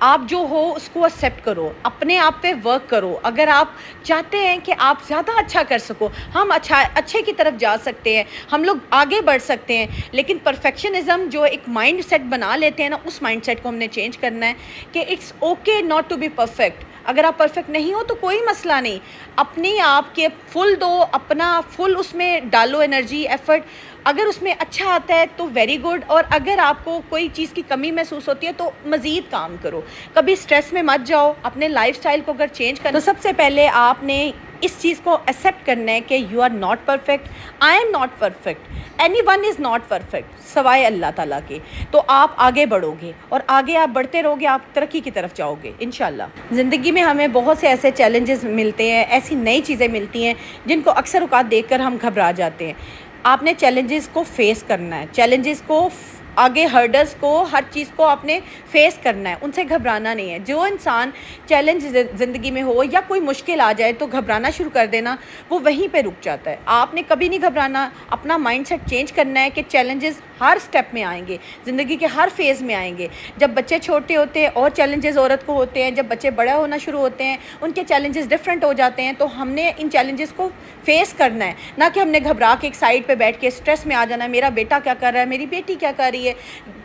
آپ جو ہو اس کو ایکسیپٹ کرو، اپنے آپ پہ ورک کرو. اگر آپ چاہتے ہیں کہ آپ زیادہ اچھا کر سکو، ہم اچھے کی طرف جا سکتے ہیں، ہم لوگ آگے بڑھ سکتے ہیں. لیکن پرفیکشنزم جو ایک مائنڈ سیٹ بنا لیتے ہیں نا، اس مائنڈ سیٹ کو ہم نے چینج کرنا ہے کہ it's okay not to be perfect. اگر آپ پرفیکٹ نہیں ہو تو کوئی مسئلہ نہیں، اپنی آپ کے فل دو، اپنا فل اس میں ڈالو انرجی ایفرٹ. اگر اس میں اچھا آتا ہے تو ویری گڈ، اور اگر آپ کو کوئی چیز کی کمی محسوس ہوتی ہے تو مزید کام کرو. کبھی سٹریس میں مت جاؤ. اپنے لائف سٹائل کو اگر چینج کرنا تو سب سے پہلے آپ نے اس چیز کو ایکسیپٹ کرنا ہے کہ you are not perfect, I am not perfect, anyone is not perfect سوائے اللہ تعالیٰ کے. تو آپ آگے بڑھو گے، اور آگے آپ بڑھتے رہو گے، آپ ترقی کی طرف جاؤ گے انشاءاللہ. زندگی میں ہمیں بہت سے ایسے چیلنجز ملتے ہیں، ایسی نئی چیزیں ملتی ہیں جن کو اکثر اوقات دیکھ کر ہم گھبرا جاتے ہیں. آپ نے چیلنجز کو فیس کرنا ہے، چیلنجز کو آگے ہرڈلس کو، ہر چیز کو آپ نے فیس کرنا ہے، ان سے گھبرانا نہیں ہے. جو انسان چیلنج زندگی میں ہو یا کوئی مشکل آ جائے تو گھبرانا شروع کر دینا، وہ وہیں پہ رک جاتا ہے. آپ نے کبھی نہیں گھبرانا، اپنا مائنڈ سیٹ چینج کرنا ہے کہ چیلنجز ہر سٹیپ میں آئیں گے، زندگی کے ہر فیز میں آئیں گے. جب بچے چھوٹے ہوتے ہیں اور چیلنجز عورت کو ہوتے ہیں، جب بچے بڑا ہونا شروع ہوتے ہیں ان کے چیلنجز ڈفرینٹ ہو جاتے ہیں. تو ہم نے ان چیلنجز کو فیس کرنا ہے، نہ کہ ہم نے گھبرا کے ایک سائڈ پہ بیٹھ کے اسٹریس میں آ جانا ہے. میرا بیٹا کیا کر رہا ہے، میری بیٹی کیا کر رہی ہے،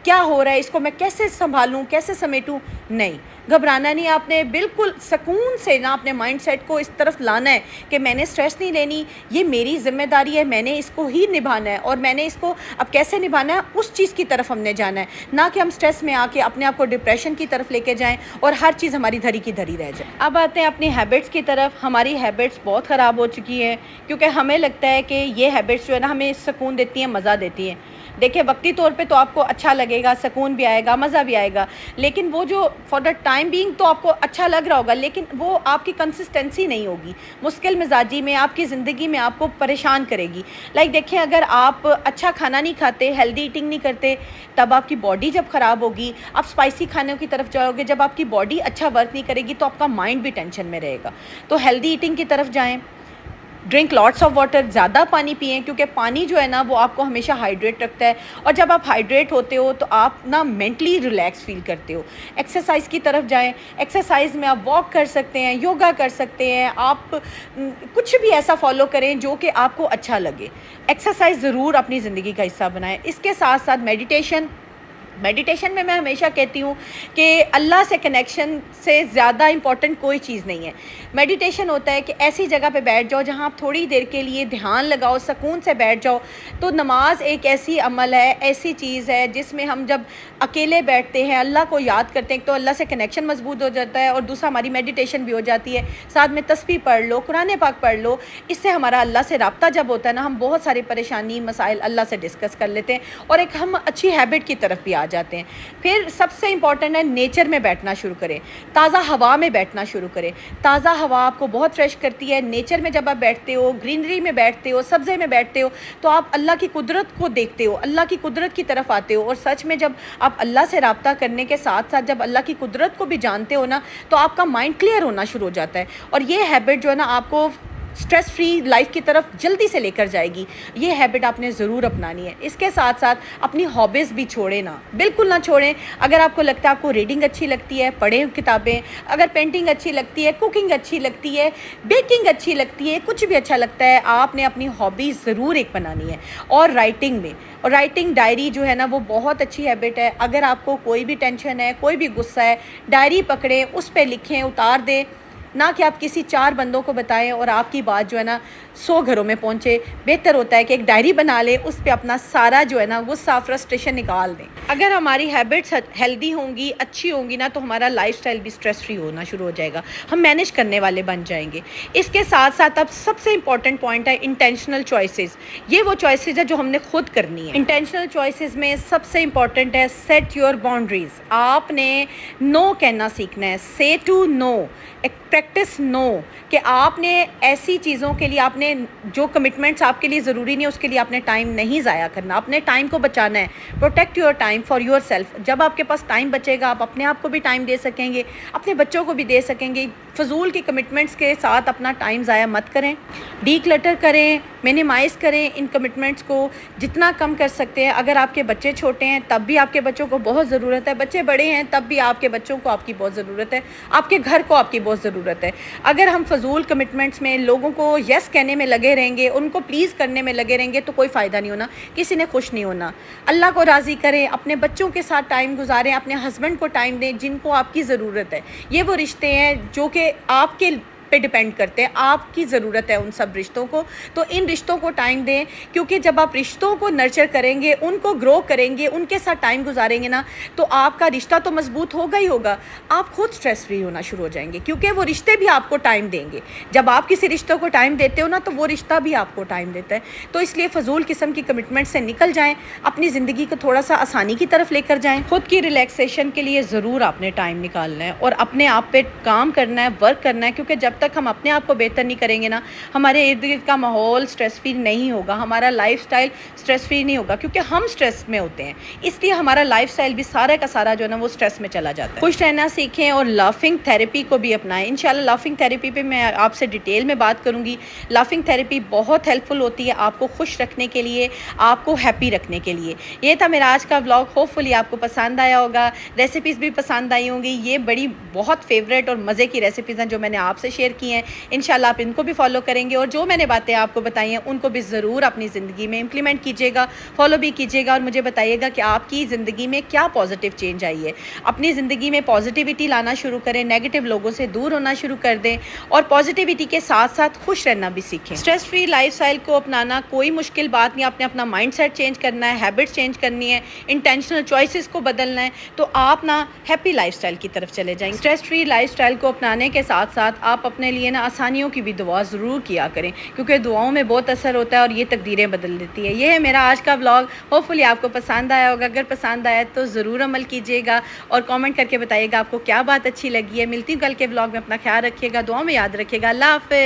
کیا ہو رہا ہے، اس کو میں کیسے سنبھالوں، کیسے سمیٹوں. نہیں، گھبرانا نہیں. آپ نے بالکل سکون سے نا اپنے مائنڈ سیٹ کو اس طرف لانا ہے کہ میں نے سٹریس نہیں لینی، یہ میری ذمہ داری ہے، میں نے اس کو ہی نبھانا ہے، اور میں نے اس کو اب کیسے نبھانا ہے اس چیز کی طرف ہم نے جانا ہے. نہ کہ ہم سٹریس میں آ کے اپنے آپ کو ڈپریشن کی طرف لے کے جائیں اور ہر چیز ہماری دھری کی دھری رہ جائے. اب آتے ہیں اپنی ہیبٹس کی طرف. ہماری ہیبٹس بہت خراب ہو چکی ہیں کیونکہ ہمیں لگتا ہے کہ یہ ہیبٹس جو ہے نا ہمیں سکون دیتی ہیں، مزہ دیتی ہیں. دیکھیں وقتی طور پہ تو آپ کو اچھا لگے گا، سکون بھی آئے گا، مزہ بھی آئے گا، لیکن وہ جو فار دا ٹائم بینگ تو آپ کو اچھا لگ رہا ہوگا، لیکن وہ آپ کی کنسسٹنسی نہیں ہوگی. مشکل مزاجی میں آپ کی زندگی میں آپ کو پریشان کرے گی. دیکھیں اگر آپ اچھا کھانا نہیں کھاتے، ہیلدی ایٹنگ نہیں کرتے، تب آپ کی باڈی جب خراب ہوگی، آپ اسپائسی کھانوں کی طرف جاؤ گے. جب آپ کی باڈی اچھا ورک نہیں کرے گی تو آپ کا مائنڈ بھی ٹینشن میں رہے گا. تو ہیلدی ایٹنگ کی طرف جائیں. ڈرنک لاٹس آف واٹر، زیادہ پانی پئیں، کیونکہ پانی جو ہے نا وہ آپ کو ہمیشہ ہائیڈریٹ رکھتا ہے، اور جب آپ ہائیڈریٹ ہوتے ہو تو آپ نا مینٹلی ریلیکس فیل کرتے ہو. ایکسرسائز کی طرف جائیں. ایکسرسائز میں آپ واک کر سکتے ہیں، یوگا کر سکتے ہیں، آپ کچھ بھی ایسا فالو کریں جو کہ آپ کو اچھا لگے. ایکسرسائز ضرور اپنی زندگی کا حصہ بنائیں. اس کے ساتھ ساتھ میڈیٹیشن میں ہمیشہ کہتی ہوں کہ اللہ سے کنیکشن سے زیادہ امپورٹنٹ کوئی چیز نہیں ہے. میڈیٹیشن ہوتا ہے کہ ایسی جگہ پہ بیٹھ جاؤ جہاں آپ تھوڑی دیر کے لیے دھیان لگاؤ، سکون سے بیٹھ جاؤ. تو نماز ایک ایسی عمل ہے، ایسی چیز ہے جس میں ہم جب اکیلے بیٹھتے ہیں، اللہ کو یاد کرتے ہیں، تو اللہ سے کنیکشن مضبوط ہو جاتا ہے، اور دوسرا ہماری میڈیٹیشن بھی ہو جاتی ہے. ساتھ میں تسبیح پڑھ لو، قرآن پاک پڑھ لو. اس سے ہمارا اللہ سے رابطہ جب ہوتا ہے نا، ہم بہت ساری پریشانی مسائل اللہ سے ڈسکس کر لیتے ہیں، اور ایک ہم اچھی ہیبٹ کی طرف بھی آ جاتے ہیں. پھر سب سے امپورٹنٹ ہے نیچر میں بیٹھنا شروع کریں، تازہ ہوا میں بیٹھنا شروع کریں. تازہ ہوا آپ کو بہت فریش کرتی ہے. نیچر میں جب آپ بیٹھتے ہو، گرینری میں بیٹھتے ہو، سبزے میں بیٹھتے ہو، تو آپ اللہ کی قدرت کو دیکھتے ہو، اللہ کی قدرت کی طرف آتے ہو. اور سچ میں جب آپ اللہ سے رابطہ کرنے کے ساتھ ساتھ جب اللہ کی قدرت کو بھی جانتے ہو نا، تو آپ کا مائنڈ کلیئر ہونا شروع ہو جاتا ہے. اور یہ ہیبٹ جو ہے نا آپ کو اسٹریس فری لائف کی طرف جلدی سے لے کر جائے گی. یہ ہیبٹ آپ نے ضرور اپنانی ہے. اس کے ساتھ ساتھ اپنی ہابیز بھی چھوڑیں نا، بالکل نہ چھوڑیں. اگر آپ کو لگتا ہے آپ کو ریڈنگ اچھی لگتی ہے، پڑھیں کتابیں. اگر پینٹنگ اچھی لگتی ہے، کوکنگ اچھی لگتی ہے، بیکنگ اچھی لگتی ہے، کچھ بھی اچھا لگتا ہے، آپ نے اپنی ہابیز ضرور ایک بنانی ہے. اور رائٹنگ میں، اور رائٹنگ ڈائری جو ہے نا وہ بہت اچھی ہیبٹ ہے. اگر آپ کو کوئی بھی ٹینشن ہے، کوئی بھی غصہ ہے، ڈائری پکڑیں، اس پہ لکھیں، اتار دیں. نہ کہ آپ کسی 4 بندوں کو بتائیں اور آپ کی بات جو ہے نا 100 گھروں میں پہنچے. بہتر ہوتا ہے کہ ایک ڈائری بنا لیں، اس پہ اپنا سارا جو ہے نا غصہ، فرسٹریشن نکال دیں. اگر ہماری ہیبٹس ہیلدی ہوں گی، اچھی ہوں گی نا، تو ہمارا لائف سٹائل بھی سٹریس فری ہونا شروع ہو جائے گا. ہم مینیج کرنے والے بن جائیں گے. اس کے ساتھ ساتھ اب سب سے امپورٹنٹ پوائنٹ ہے انٹینشنل چوائسیز. یہ وہ چوائسیز ہے جو ہم نے خود کرنی ہے. انٹینشنل چوائسیز میں سب سے امپورٹنٹ ہے سیٹ یور باؤنڈریز. آپ نے نو کہنا سیکھنا ہے. سے ٹو نو، ایک پریکٹس نو، کہ آپ نے ایسی چیزوں کے لیے، آپ نے جو کمٹمنٹس آپ کے لیے ضروری نہیں، اس کے لیے آپ نے ٹائم نہیں ضائع کرنا. اپنے ٹائم کو بچانا ہے. Protect your time. Time for your self. جب آپ کے پاس ٹائم بچے گا آپ اپنے آپ کو بھی ٹائم دے سکیں گے, اپنے بچوں کو بھی دے سکیں گے. فضول کی کمٹمنٹس کے ساتھ اپنا ٹائم ضائع مت کریں, ڈی کلٹر کریں, مینیمائز کریں ان کمٹمنٹس کو جتنا کم کر سکتے ہیں. اگر آپ کے بچے چھوٹے ہیں تب بھی آپ کے بچوں کو بہت ضرورت ہے, بچے بڑے ہیں تب بھی آپ کے بچوں کو آپ کی بہت ضرورت ہے, آپ کے گھر کو آپ کی بہت ضرورت ہے. اگر ہم فضول کمٹمنٹس میں لوگوں کو یس کہنے میں لگے رہیں گے, ان کو پلیز کرنے میں لگے رہیں گے تو کوئی فائدہ نہیں ہونا, کسی نے خوش نہیں ہونا. اللہ کو راضی کریں, اپنے بچوں کے ساتھ ٹائم گزاریں, اپنے ہسبینڈ کو ٹائم دیں جن کو آپ کی ضرورت ہے. یہ وہ رشتے ہیں جو کہ آپ کے پہ ڈیپینڈ کرتے ہیں, آپ کی ضرورت ہے ان سب رشتوں کو, تو ان رشتوں کو ٹائم دیں. کیونکہ جب آپ رشتوں کو نرچر کریں گے, ان کو گرو کریں گے, ان کے ساتھ ٹائم گزاریں گے نا, تو آپ کا رشتہ تو مضبوط ہوگا ہی ہوگا, آپ خود سٹریس فری ہونا شروع ہو جائیں گے, کیونکہ وہ رشتے بھی آپ کو ٹائم دیں گے. جب آپ کسی رشتوں کو ٹائم دیتے ہو نا تو وہ رشتہ بھی آپ کو ٹائم دیتا ہے. تو اس لیے فضول قسم کی کمٹمنٹ سے نکل جائیں, اپنی زندگی کو تھوڑا سا آسانی کی طرف لے کر جائیں. خود کی ریلیکسیشن کے لیے ضرور آپ نے ٹائم نکالنا ہے اور اپنے آپ پہ کام کرنا ہے, ورک کرنا ہے. کیونکہ جب تک ہم اپنے آپ کو بہتر نہیں کریں گے نا, ہمارے ارد گرد کا ماحول سٹریس فری نہیں ہوگا, ہمارا لائف سٹائل سٹریس فری نہیں ہوگا, کیونکہ ہم سٹریس میں ہوتے ہیں. اس لیے ہمارا لائف سٹائل بھی سارا کا سارا جو ہے نا وہ سٹریس میں چلا جاتا ہے. خوش رہنا سیکھیں اور لافنگ تھیراپی کو بھی اپنائیں. انشاءاللہ لافنگ تھیراپی پہ میں آپ سے ڈیٹیل میں بات کروں گی. لافنگ تھیراپی بہت ہیلپ فل ہوتی ہے آپ کو خوش رکھنے کے لیے, آپ کو ہیپی رکھنے کے لیے. یہ تھا میرا آج کا ولاگ, ہوپ فلی آپ کو پسند آیا ہوگا, ریسیپیز بھی پسند آئی ہوں گی. یہ بڑی بہت فیوریٹ اور مزے کی ریسیپیز ہیں جو میں نے آپ سے شیئر کی ہیں. انشاءاللہ آپ ان کو بھی فالو کریں گے, اور جو میں نے باتیں آپ کو بتائی ہیں ان کو بھی ضرور اپنی زندگی میں امپلیمنٹ کیجیے گا, فالو بھی کیجیے گا, اور مجھے بتائیے گا کہ آپ کی زندگی میں کیا پازیٹیو چینج آئی ہے. اپنی زندگی میں پازیٹیوٹی لانا شروع کریں, نیگیٹو لوگوں سے دور ہونا شروع کر دیں, اور پازیٹیوٹی کے ساتھ ساتھ خوش رہنا بھی سیکھیں. اسٹریس فری لائف سٹائل کو اپنانا کوئی مشکل بات نہیں, آپ نے اپنا مائنڈ سیٹ چینج کرنا ہے, ہیبٹس چینج کرنی ہے, انٹینشنل چوائسیز کو بدلنا ہے, تو آپ نا ہیپی لائف سٹائل کی طرف چلے جائیں. اسٹریس فری لائف سٹائل کو اپنانے کے ساتھ ساتھ آپ اپنے لیے نا آسانیوں کی بھی دعا ضرور کیا کریں, کیونکہ دعاؤں میں بہت اثر ہوتا ہے اور یہ تقدیریں بدل دیتی ہے. یہ ہے میرا آج کا ولاگ, ہوپ فلی آپ کو پسند آیا ہوگا. اگر پسند آیا تو ضرور عمل کیجیے گا اور کامنٹ کر کے بتائیے گا آپ کو کیا بات اچھی لگی ہے. ملتی ہوں کل کے ولاگ میں, اپنا خیال رکھیے گا, دعاؤں میں یاد رکھیے گا. اللہ حافظ.